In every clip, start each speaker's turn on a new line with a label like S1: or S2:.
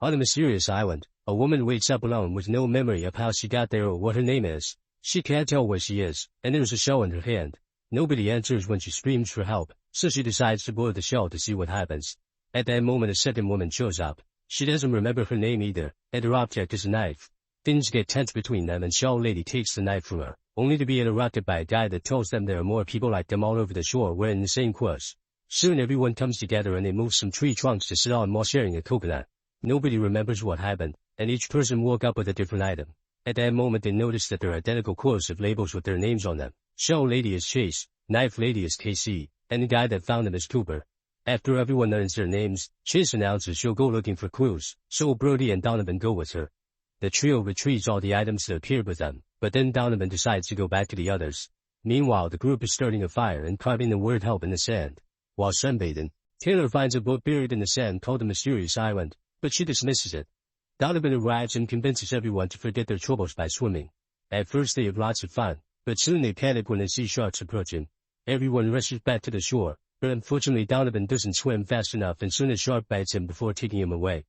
S1: On a mysterious island, a woman wakes up alone with no memory of how she got there or what her name is. She can't tell where she is, and there's a shell in her hand. Nobody answers when she screams for help, so she decides to boil the shell to see what happens. At that moment a second woman shows up. She doesn't remember her name either, and her object is a knife. Things get tense between them and Shell Lady takes the knife from her, only to be interrupted by a guy that tells them there are more people like them all over the shore wearing the same clothes. Soon everyone comes together and they move some tree trunks to sit on while sharing a coconut. Nobody remembers what happened, and each person woke up with a different item. At that moment they notice that their identical clothes have labels with their names on them. Shell Lady is Chase, Knife Lady is Casey, and the guy that found them is Cooper. After everyone learns their names, Chase announces she'll go looking for clues, so Brody and Donovan go with her. The trio retrieves all the items that appeared with them, but then Donovan decides to go back to the others. Meanwhile the group is starting a fire and carving the word help in the sand. While sunbathing, Taylor finds a boat buried in the sand called the Mysterious Island, but she dismisses it. Donovan arrives and convinces everyone to forget their troubles by swimming. At first they have lots of fun, but soon they panic when they see sharks approaching. Everyone rushes back to the shore, but unfortunately Donovan doesn't swim fast enough and soon a shark bites him before taking him away.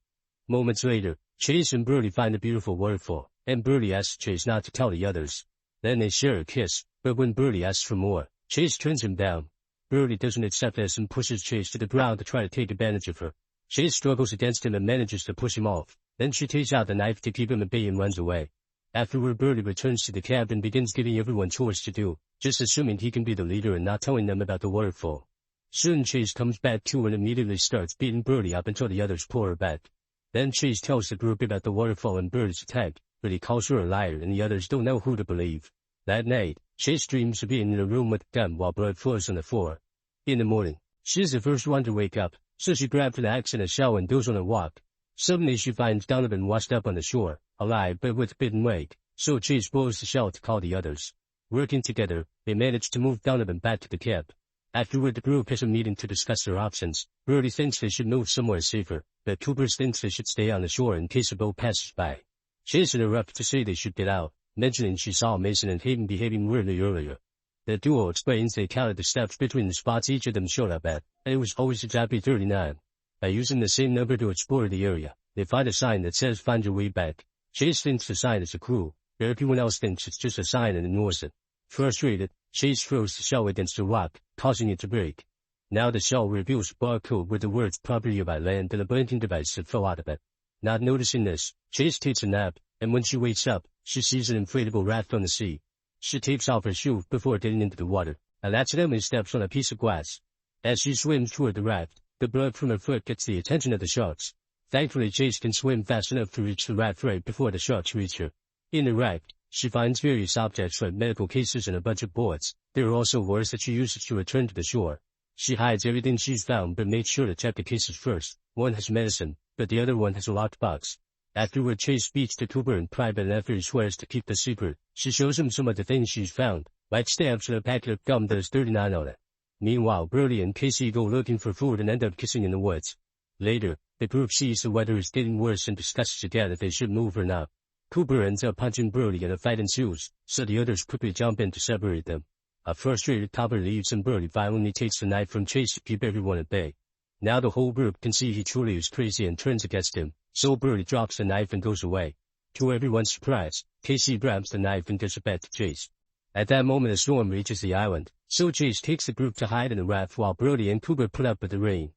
S1: Moments later, Chase and Brody find a beautiful waterfall, and Brody asks Chase not to tell the others. Then they share a kiss, but when Brody asks for more, Chase turns him down. Brody doesn't accept this and pushes Chase to the ground to try to take advantage of her. Chase struggles against him and manages to push him off. Then she takes out the knife to keep him at bay and runs away. Afterward Brody returns to the cab and begins giving everyone chores to do, just assuming he can be the leader and not telling them about the waterfall. Soon Chase comes back too and immediately starts beating Brody up until the others pull her back. Then Chase tells the group about the waterfall and Brody's attack, but he calls her a liar and the others don't know who to believe. That night, Chase dreams of being in a room with a gun while blood flows on the floor. In the morning, she's the first one to wake up, so she grabs an axe and a shell and goes on a walk. Suddenly she finds Donovan washed up on the shore, alive but with a bitten leg, so Chase blows the shell to call the others. Working together, they manage to move Donovan back to the cab. Afterward the group has a meeting to discuss their options. Brody thinks they should move somewhere safer, but Cooper thinks they should stay on the shore in case a boat passes by. Chase interrupts to say they should get out, mentioning she saw Mason and Hayden behaving weirdly earlier. The duo explains they counted the steps between the spots each of them showed up at, and it was always exactly 39. By using the same number to explore the area, they find a sign that says find your way back. Chase thinks the sign is a clue, but everyone else thinks it's just a sign and ignores it. Frustrated, Chase throws the shell against a rock, causing it to break. Now the shell reveals a barcode with the words property by land and a blinking device that fell out of it. Not noticing this, Chase takes a nap, and when she wakes up, she sees an inflatable raft on the sea. She takes off her shoe before getting into the water, and accidentally steps on a piece of glass. As she swims toward the raft, the blood from her foot gets the attention of the sharks. Thankfully Chase can swim fast enough to reach the raft right before the sharks reach her. In the raft, she finds various objects like medical cases and a bunch of bullets. There are also oars that she uses to return to the shore. She hides everything she's found but makes sure to check the cases first. One has medicine, but the other one has a locked box. Afterward Chase speaks to Cooper in private and after he swears to keep the secret, she shows him some of the things she's found, like stamps and a packet of gum that has 39 on it. Meanwhile Brody and Casey go looking for food and end up kissing in the woods. Later, the group sees the weather is getting worse and discusses again if they should move or not. Cooper ends up punching Brody and a fight ensues, so the others quickly jump in to separate them. A frustrated Cooper leaves and Brody violently takes the knife from Chase to keep everyone at bay. Now the whole group can see he truly is crazy and turns against him, so Brody drops the knife and goes away. To everyone's surprise, Casey grabs the knife and gives it back to Chase. At that moment a storm reaches the island, so Chase takes the group to hide in the raft while Brody and Cooper put up with the rain.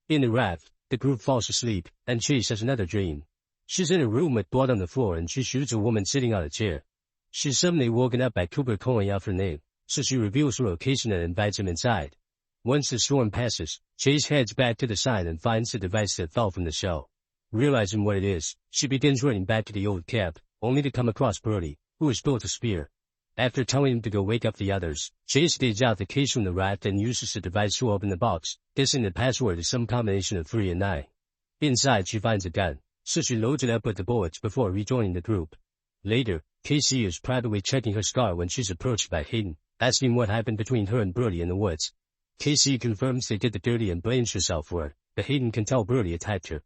S1: In the raft, the group falls asleep, and Chase has another dream. She's in a room with blood on the floor and she shoots a woman sitting on a chair. She's suddenly woken up by Cooper calling out her name, so she reveals her location and invites him inside. Once the storm passes, Chase heads back to the sign and finds the device that fell from the shell. Realizing what it is, she begins running back to the old cab, only to come across Brody, who has built a spear. After telling him to go wake up the others, Chase digs out the case from the raft and uses the device to open the box, guessing the password is some combination of 3 and 9. Inside she finds a gun, so she loads it up with the bullets before rejoining the group. Later, Casey is privately checking her scar when she's approached by Hayden, asking what happened between her and Brody in the woods. Casey confirms they did the dirty and blames herself for it, but Hayden can tell Brody attacked her.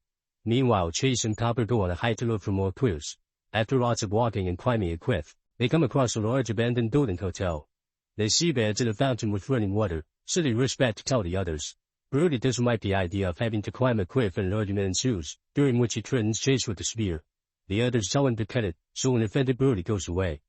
S1: Meanwhile Chase and Copper go on a hike to look for more clues. After lots of walking and climbing a cliff, they come across a large abandoned building hotel. They see beds and a fountain with running water, so they rush back to tell the others. Brody doesn't like the idea of having to climb a cliff and an argument ensues, during which he threatens Chase with a spear. The others tell him to cut it, so an offended Brody goes away.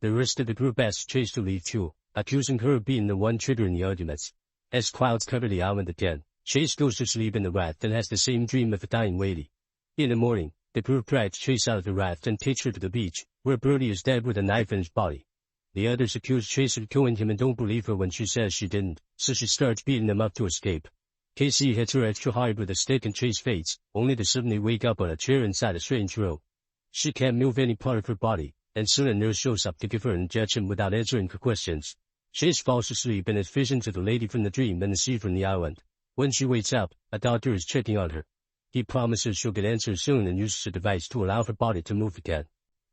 S1: The rest of the group asks Chase to leave too, accusing her of being the one triggering the arguments. As clouds cover the island again, Chase goes to sleep in the raft and has the same dream of a dying lady. In the morning, the group drags Chase out of the raft and takes her to the beach, where Brody is dead with a knife in his body. The others accuse Chase of killing him and don't believe her when she says she didn't, so she starts beating them up to escape. Casey hits her extra hard with a stick and Chase faints, only to suddenly wake up on a chair inside a strange room. She can't move any part of her body, and soon a nurse shows up to give her an injection without answering her questions. Chase falls asleep and has visions of the lady from the dream and the sea from the island. When she wakes up, a doctor is checking on her. He promises she'll get answers soon and uses a device to allow her body to move again.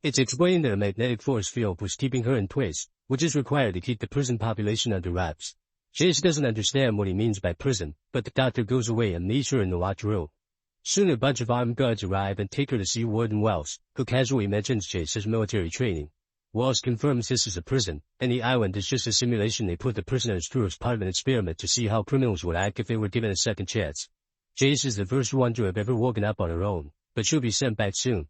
S1: It's explained that a magnetic force field was keeping her in place, which is required to keep the prison population under wraps. Chase doesn't understand what he means by prison, but the doctor goes away and leaves her in the locked room. Soon a bunch of armed guards arrive and take her to see Warden Wells, who casually mentions Chase's military training. Wells confirms this is a prison, and the island is just a simulation they put the prisoners through as part of an experiment to see how criminals would act if they were given a second chance. Chase is the first one to have ever woken up on her own, but she'll be sent back soon.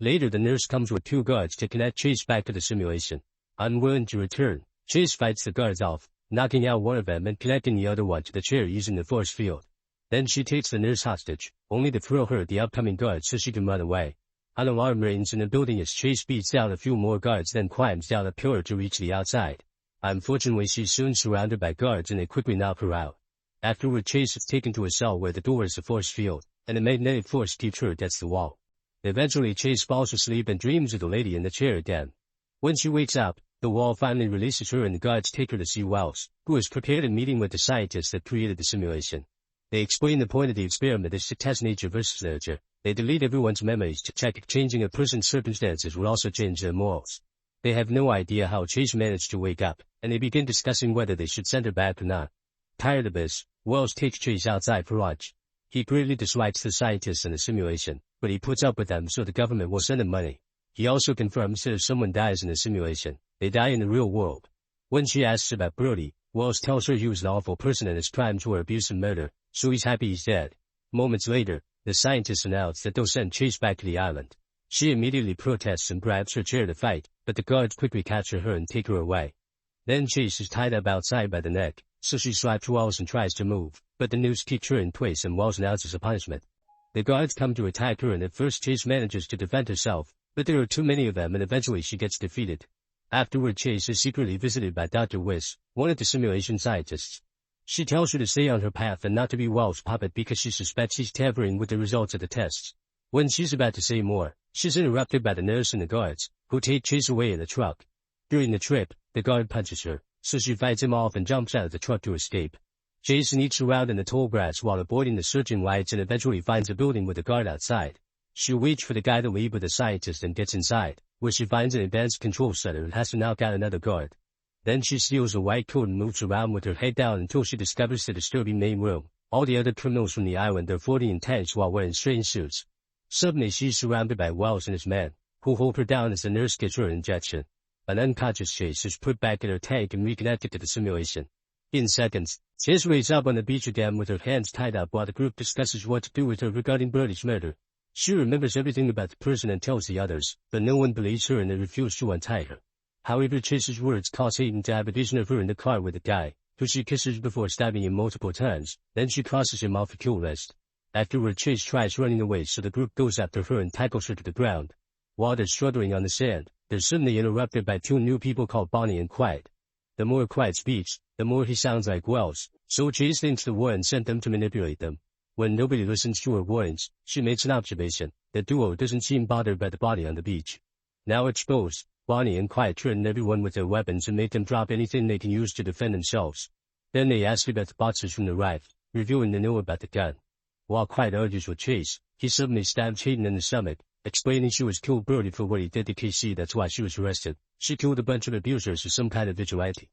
S1: Later the nurse comes with 2 guards to connect Chase back to the simulation. Unwilling to return, Chase fights the guards off, knocking out one of them and connecting the other one to the chair using the force field. Then she takes the nurse hostage, only to throw her at the upcoming guards so she can run away. An alarm rings in the building as Chase beats down a few more guards then climbs down a pillar to reach the outside. Unfortunately she's soon surrounded by guards and they quickly knock her out. Afterward Chase is taken to a cell where the door is a force field, and a magnetic force keeps her against the wall. Eventually Chase falls asleep and dreams of the lady in the chair again. When she wakes up, the wall finally releases her and the guards take her to see Wells, who has prepared a meeting with the scientists that created the simulation. They explain the point of the experiment is to test nature versus nurture. They delete everyone's memories to check if changing a person's circumstances will also change their morals. They have no idea how Chase managed to wake up, and they begin discussing whether they should send her back or not. Tired of this, Wells takes Chase outside for lunch. He greatly dislikes the scientists in the simulation, but he puts up with them so the government will send him money. He also confirms that if someone dies in the simulation, they die in the real world. When she asks about Brody, Wells tells her he was an awful person and his crimes were abuse and murder, so he's happy he's dead. Moments later, the scientists announce that they'll send Chase back to the island. She immediately protests and grabs her chair to fight, but the guards quickly capture her and take her away. Then Chase is tied up outside by the neck, so she slaps Wells and tries to move, but the noose keeps her in place and Wells announces a punishment. The guards come to attack her and at first Chase manages to defend herself, but there are too many of them and eventually she gets defeated. Afterward Chase is secretly visited by Dr. Wiss, one of the simulation scientists. She tells her to stay on her path and not to be Wells' puppet because she suspects he's tampering with the results of the tests. When she's about to say more, she's interrupted by the nurse and the guards, who take Chase away in the truck. During the trip, the guard punches her, so she fights him off and jumps out of the truck to escape. Chase sneaks around in the tall grass while avoiding the searching lights and eventually finds a building with a guard outside. She waits for the guy to leave with the scientist and gets inside, where she finds an advanced control center and has to knock out another guard. Then she steals a white coat and moves around with her head down until she discovers the disturbing main room. All the other criminals from the island are floating in tanks while wearing strange suits. Suddenly she's surrounded by Wells and his men, who hold her down as the nurse gives her an injection. An unconscious Chase is put back in her tank and reconnected to the simulation. In seconds, Chase wakes up on the beach again with her hands tied up while the group discusses what to do with her regarding Brody's murder. She remembers everything about the person and tells the others, but no one believes her and they refuse to untie her. However, Chase's words cause Hayden to have a vision of her in the car with the guy, who she kisses before stabbing him multiple times, then she crosses him off the kill list. Afterward Chase tries running away so the group goes after her and tackles her to the ground. While they're struggling on the sand, they're suddenly interrupted by 2 new people called Bonnie and Quiet. The more Quiet speaks, the more he sounds like Wells, so Chase thinks the warden sent them to manipulate them. When nobody listens to her warnings, she makes an observation. The duo doesn't seem bothered by the body on the beach. Now exposed, Bonnie and Quiet threaten everyone with their weapons and make them drop anything they can use to defend themselves. Then they ask about the boxes from the raft, revealing they know about the gun. While Quiet argues with Chase, he suddenly stabs Hayden in the stomach, explaining she was killed Brody for what he did to KC. That's why she was arrested. She killed a bunch of abusers or some kind of vigilante.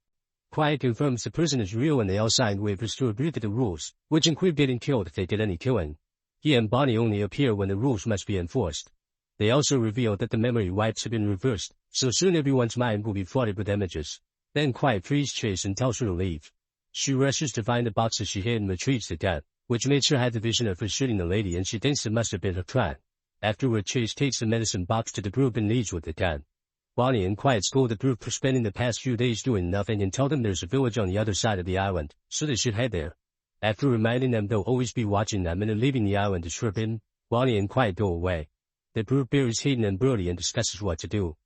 S1: Quiet confirms the prison is real and they all signed waivers to agree to the rules, which include getting killed if they did any killing. He and Bonnie only appear when the rules must be enforced. They also reveal that the memory wipes have been reversed, so soon everyone's mind will be flooded with images. Then Quiet frees Chase and tells her to leave. She rushes to find the boxes she hid and retrieves the gun, which makes her have the vision of her shooting the lady, and she thinks it must have been her plan. Afterward, Chase takes the medicine box to the group and leaves with the gun. Bonnie and Clyde scold the group for spending the past few days doing nothing and tell them there's a village on the other side of the island, so they should head there. After reminding them they'll always be watching them and leaving the island to trip in, Bonnie and Clyde go away. The group buries Hayden and Brody and discusses what to do.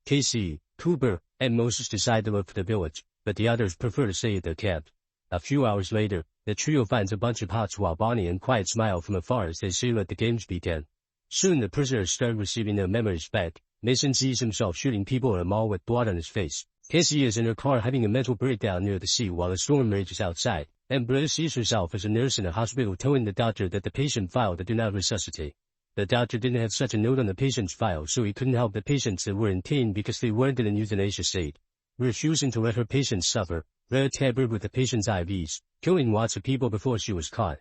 S1: Casey, Cooper, and Moses decide to look for the village, but the others prefer to stay at their camp. A few hours later, the trio finds a bunch of huts while Bonnie and Clyde smile from afar as they say let the games begin. Soon the prisoners start receiving their memories back. Mason sees himself shooting people at a mall with blood on his face. Casey is in her car having a mental breakdown near the sea while a storm rages outside, and Britta sees herself as a nurse in a hospital telling the doctor that the patient filed that do not resuscitate. The doctor didn't have such a note on the patient's file, so he couldn't help the patients that were in pain because they weren't in an euthanasia state. Refusing to let her patients suffer, Britta tampered with the patient's IVs, killing lots of people before she was caught.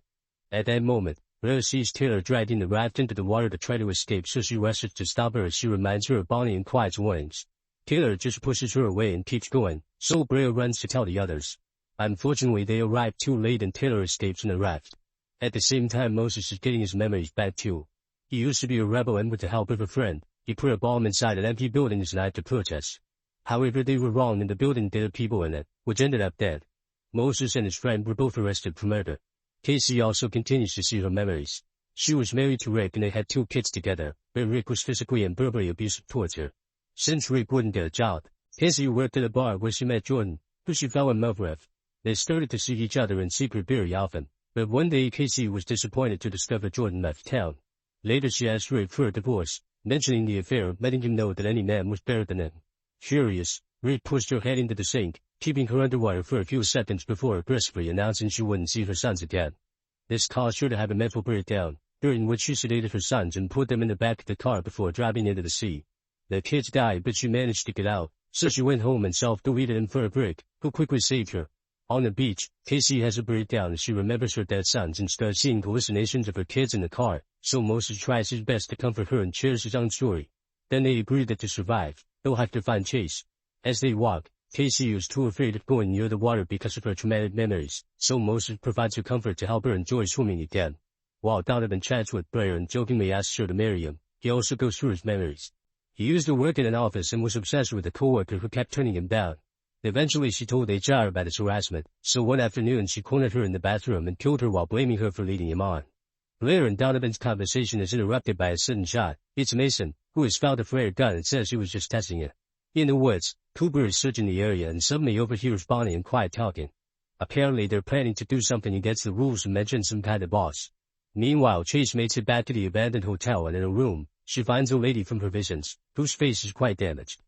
S1: At that moment, Britta sees Taylor dragging the raft into the water to try to escape, so she rushes to stop her as she reminds her of Bonnie and Clyde's warnings. Taylor just pushes her away and keeps going, so Britta runs to tell the others. Unfortunately, they arrive too late and Taylor escapes in a raft. At the same time, Moses is getting his memories back too. He used to be a rebel, and with the help of a friend, he put a bomb inside an empty building as an act of protest. However, they were wrong and the building did have people in it, which ended up dead. Moses and his friend were both arrested for murder. Casey also continues to see her memories. She was married to Rick and they had 2 kids together, but Rick was physically and verbally abusive towards her. Since Rick wouldn't get a job, Casey worked at a bar where she met Jordan, who she fell in love with. They started to see each other in secret very often, but one day Casey was disappointed to discover Jordan left town. Later she asked Rick for a divorce, mentioning the affair, letting him know that any man was better than him. Furious, Rick pushed her head into the sink, keeping her underwater for a few seconds before aggressively announcing she wouldn't see her sons again. This caused her to have a mental breakdown, during which she sedated her sons and put them in the back of the car before driving into the sea. The kids died, but she managed to get out, so she went home and self-deleted them for Rick, who quickly saved her. On the beach, Casey has a breakdown as she remembers her dead sons and starts seeing hallucinations of her kids in the car, so Moses tries his best to comfort her and shares his own story. Then they agree that to survive, they'll have to find Chase. As they walk, Casey is too afraid of going near the water because of her traumatic memories, so Moses provides her comfort to help her enjoy swimming again. While Donovan chats with Blair and jokingly asks her to marry him, he also goes through his memories. He used to work in an office and was obsessed with a coworker who kept turning him down. Eventually she told HR about his harassment, so one afternoon she cornered her in the bathroom and killed her while blaming her for leading him on. Blair and Donovan's conversation is interrupted by a sudden shot. It's Mason, who has found a flared gun and says he was just testing it. In the woods, Cooper is searching the area and suddenly overhears Bonnie and Clyde talking. Apparently they're planning to do something against the rules and mention some kind of boss. Meanwhile, Chase makes it back to the abandoned hotel, and in a room, she finds a lady from her visions, whose face is quite damaged.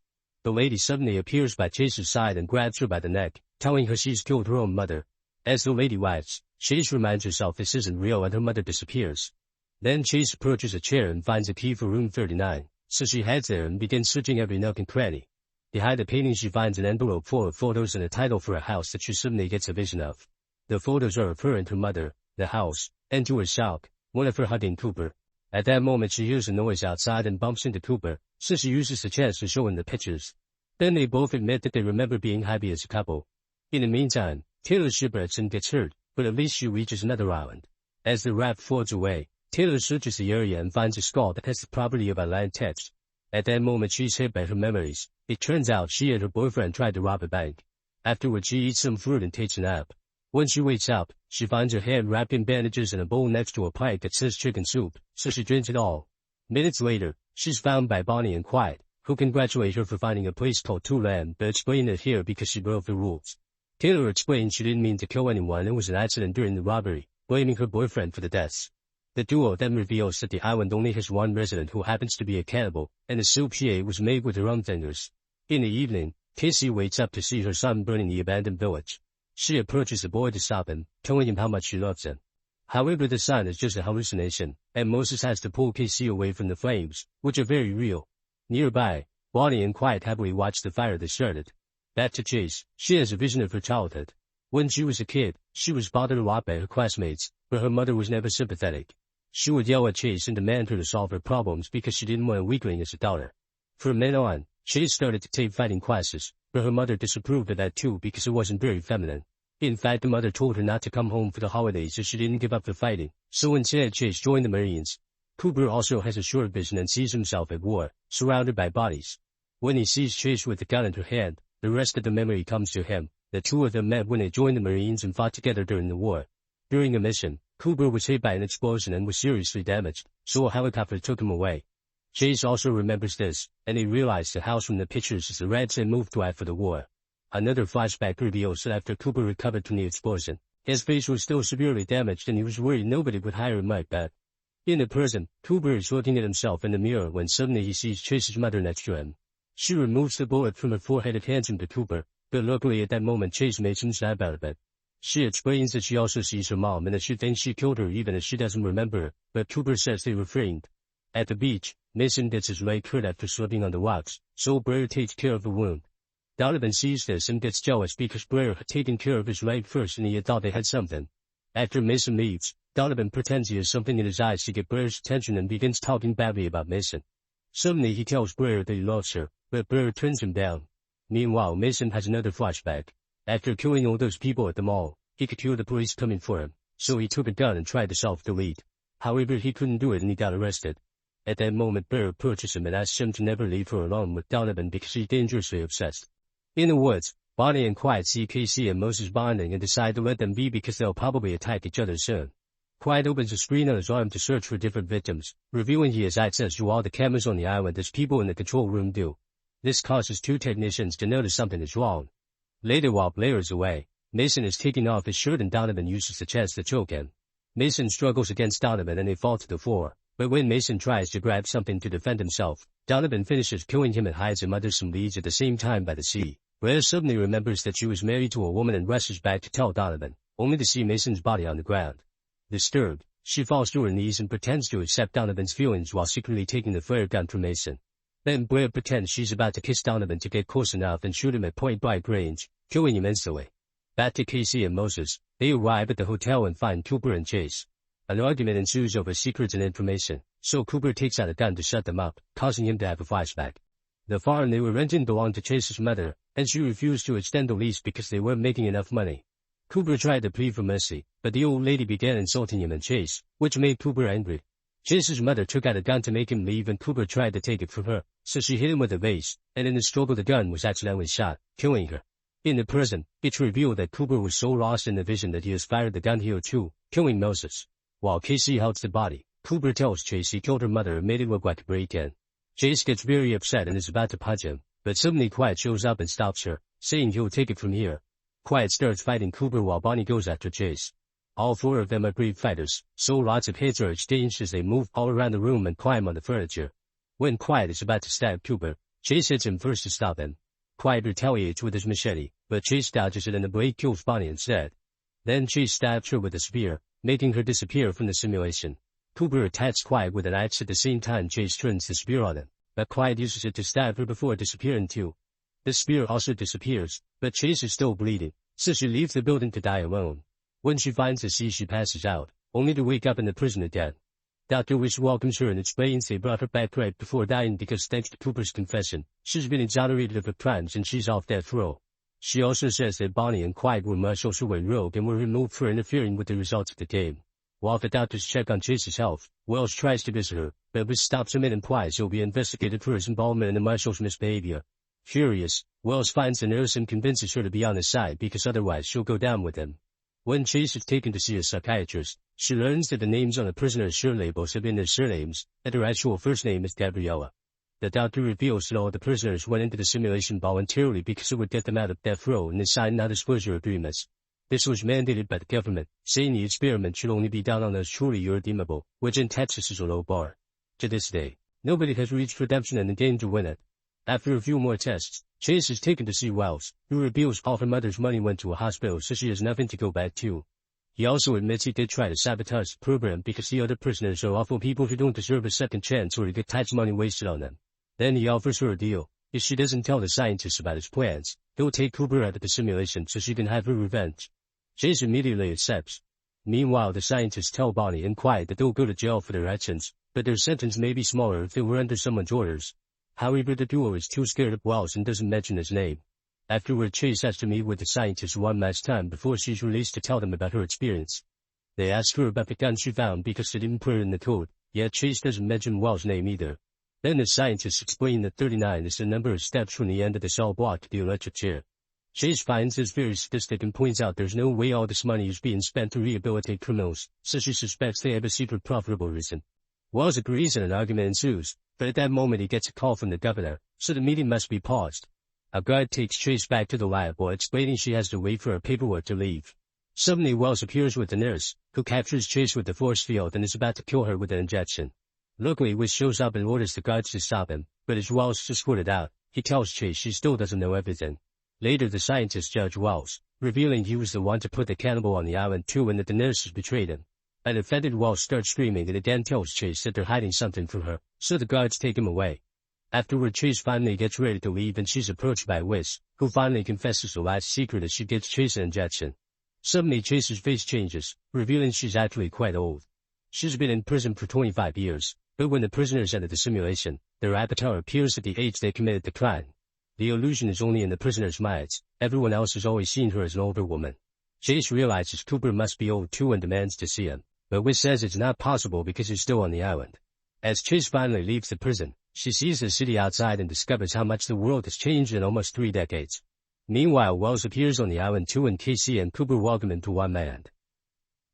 S1: The lady suddenly appears by Chase's side and grabs her by the neck, telling her she's killed her own mother. As the lady laughs, Chase reminds herself this isn't real and her mother disappears. Then Chase approaches a chair and finds a key for room 39, so she heads there and begins searching every nook and cranny. Behind the painting she finds an envelope full of photos and a title for a house that she suddenly gets a vision of. The photos are of her and her mother, the house, and to her shock, one of her hugging Cooper. At that moment she hears a noise outside and bumps into Cooper, so she uses the chance to show him the pictures. Then they both admit that they remember being happy as a couple. In the meantime, Taylor shipwrecks and gets hurt, but at least she reaches another island. As the raft floats away, Taylor searches the area and finds a skull that has the property of Atlantic text. At that moment she's hit by her memories. It turns out she and her boyfriend tried to rob a bank. Afterwards she eats some fruit and takes a nap. When she wakes up, she finds her head wrapped in bandages and a bowl next to a pipe that says chicken soup, so she drinks it all. Minutes later, she's found by Bonnie and Clyde, who congratulate her for finding a place called Two-Land but explain it here because she broke the rules. Taylor explains she didn't mean to kill anyone and was an accident during the robbery, blaming her boyfriend for the deaths. The duo then reveals that the island only has one resident who happens to be a cannibal, and the soup she ate was made with her own fingers. In the evening, Casey wakes up to see her son burning the abandoned village. She approaches the boy to stop him, telling him how much she loves him. However, the son is just a hallucination, and Moses has to pull Casey away from the flames, which are very real. Nearby, Bonnie and Clyde happily watch the fire that started. Back to Chase, she has a vision of her childhood. When she was a kid, she was bothered a lot by her classmates, but her mother was never sympathetic. She would yell at Chase and demand her to solve her problems because she didn't want a weakling as a daughter. From then on, Chase started to take fighting classes, but her mother disapproved of that too because it wasn't very feminine. In fact, the mother told her not to come home for the holidays so she didn't give up the fighting. So instead Chase joined the Marines. Cooper also has a short vision and sees himself at war, surrounded by bodies. When he sees Chase with the gun in her hand, the rest of the memory comes to him. The two of them met when they joined the Marines and fought together during the war. During a mission, Cooper was hit by an explosion and was seriously damaged, so a helicopter took him away. Chase also remembers this, and he realized the house from the pictures is the Reds had moved to after the war. Another flashback reveals that after Cooper recovered from the explosion, his face was still severely damaged and he was worried nobody would hire him like that. In the prison, Cooper is looking at himself in the mirror when suddenly he sees Chase's mother next to him. She removes the bullet from her forehead and hands him to Cooper, but luckily at that moment Chase makes him snap out of it. She explains that she also sees her mom and that she thinks she killed her even if she doesn't remember her, but Cooper says they were framed. At the beach, Mason gets his leg hurt after slipping on the rocks, so Blair takes care of the wound. Donovan sees this and gets jealous because Blair had taken care of his leg first and he had thought they had something. After Mason leaves, Donovan pretends he has something in his eyes to get Blair's attention and begins talking badly about Mason. Suddenly he tells Blair that he loves her, but Blair turns him down. Meanwhile, Mason has another flashback. After killing all those people at the mall, he could hear the police coming for him, so he took a gun and tried to self-delete. However, he couldn't do it and he got arrested. At that moment, Blair approaches him and asks him to never leave her alone with Donovan because he's dangerously obsessed. In the woods, Bonnie and Quiet see Casey and Moses bonding and decide to let them be because they'll probably attack each other soon. Quiet opens a screen on his arm to search for different victims, revealing he has access to all the cameras on the island as people in the control room do. This causes two technicians to notice something is wrong. Later, while Blair is away, Mason is taking off his shirt and Donovan uses the chest to choke him. Mason struggles against Donovan and they fall to the floor, but when Mason tries to grab something to defend himself, Donovan finishes killing him and hides him under some leaves at the same time by the sea. Blair suddenly remembers that she was married to a woman and rushes back to tell Donovan, only to see Mason's body on the ground. Disturbed, she falls to her knees and pretends to accept Donovan's feelings while secretly taking the flare gun from Mason. Then Blair pretends she's about to kiss Donovan to get close enough and shoot him at point-blank range, killing him instantly. Back to Casey and Moses, they arrive at the hotel and find Cooper and Chase. An argument ensues over secrets and information, so Cooper takes out a gun to shut them up, causing him to have a flashback. The farm they were renting belonged to Chase's mother, and she refused to extend the lease because they weren't making enough money. Cooper tried to plead for mercy, but the old lady began insulting him and Chase, which made Cooper angry. Chase's mother took out a gun to make him leave and Cooper tried to take it from her, so she hit him with a vase, and in the struggle the gun was accidentally shot, killing her. In the prison, it's revealed that Cooper was so lost in the vision that he has fired the gun here too, killing Moses. While Casey holds the body, Cooper tells Chase he killed her mother and made it look like a break-in. Chase gets very upset and is about to punch him, but suddenly Quiet shows up and stops her, saying he'll take it from here. Quiet starts fighting Cooper while Bonnie goes after Chase. All four of them are great fighters, so lots of hits are exchanged as they move all around the room and climb on the furniture. When Quiet is about to stab Cooper, Chase hits him first to stop him. Quiet retaliates with his machete, but Chase dodges it and the blade kills Bonnie instead. Then Chase stabs her with a spear, making her disappear from the simulation. Cooper attacks Quiet with an axe at the same time Chase turns the spear on him, but Quiet uses it to stab her before disappearing too. The spear also disappears, but Chase is still bleeding, so she leaves the building to die alone. When she finds the sea she passes out, only to wake up in the prison again. Dr. Wish welcomes her and explains they brought her back right before dying because thanks to Cooper's confession, she's been exonerated of her crimes and she's off death row. She also says that Bonnie and Quiet were marshals who went rogue and were removed for interfering with the results of the game. While the doctors check on Chase's health, Wells tries to visit her, but Wish stops him and implies he'll be investigated for his involvement in the marshals' misbehavior. Furious, Wells finds the nurse and convinces her to be on his side because otherwise she'll go down with him. When Chase is taken to see a psychiatrist, she learns that the names on the prisoner's shirt labels have been their surnames, and her actual first name is Gabriella. The doctor reveals that all the prisoners went into the simulation voluntarily because it would get them out of death row and they signed non-disclosure agreements. This was mandated by the government, saying the experiment should only be done on those truly irredeemable, which in Texas is a low bar. To this day, nobody has reached redemption in the game to win it. After a few more tests, Chase is taken to see Wells, who reveals all her mother's money went to a hospital so she has nothing to go back to. He also admits he did try to sabotage the program because the other prisoners are awful people who don't deserve a second chance or to get tax money wasted on them. Then he offers her a deal. If she doesn't tell the scientists about his plans, he'll take Cooper out of the simulation so she can have her revenge. Chase immediately accepts. Meanwhile, the scientists tell Bonnie and Quiet that they'll go to jail for their actions, but their sentence may be smaller if they were under someone's orders. However, the duo is too scared of Wells and doesn't mention his name. Afterward, Chase has to meet with the scientists one last time before she's released to tell them about her experience. They ask her about the gun she found because they didn't put it in the code, yet Chase doesn't mention Well's name either. Then the scientists explain that 39 is the number of steps from the end of the cell block to the electric chair. Chase finds this very sadistic and points out there's no way all this money is being spent to rehabilitate criminals, so she suspects they have a secret profitable reason. Wells agrees and an argument ensues, but at that moment he gets a call from the governor, so the meeting must be paused. A guard takes Chase back to the lab while explaining she has to wait for her paperwork to leave. Suddenly Wells appears with the nurse, who captures Chase with the force field and is about to kill her with an injection. Luckily Wiz shows up and orders the guards to stop him, but as Wells just put it out, he tells Chase she still doesn't know everything. Later the scientists judge Wells, revealing he was the one to put the cannibal on the island too and that the nurses betrayed him. An offended Wells starts screaming and again tells Chase that they're hiding something from her, so the guards take him away. Afterward Chase finally gets ready to leave and she's approached by Wiz, who finally confesses the last secret as she gives Chase an injection. Suddenly Chase's face changes, revealing she's actually quite old. She's been in prison for 25 years, but when the prisoners enter the simulation, their avatar appears at the age they committed the crime. The illusion is only in the prisoners' minds, everyone else has always seen her as an older woman. Chase realizes Cooper must be old too and demands to see him, but Wiz says it's not possible because he's still on the island. As Chase finally leaves the prison, she sees the city outside and discovers how much the world has changed in almost 3 decades. Meanwhile Wells appears on the island too and Casey and Cooper welcome him to Wonderland.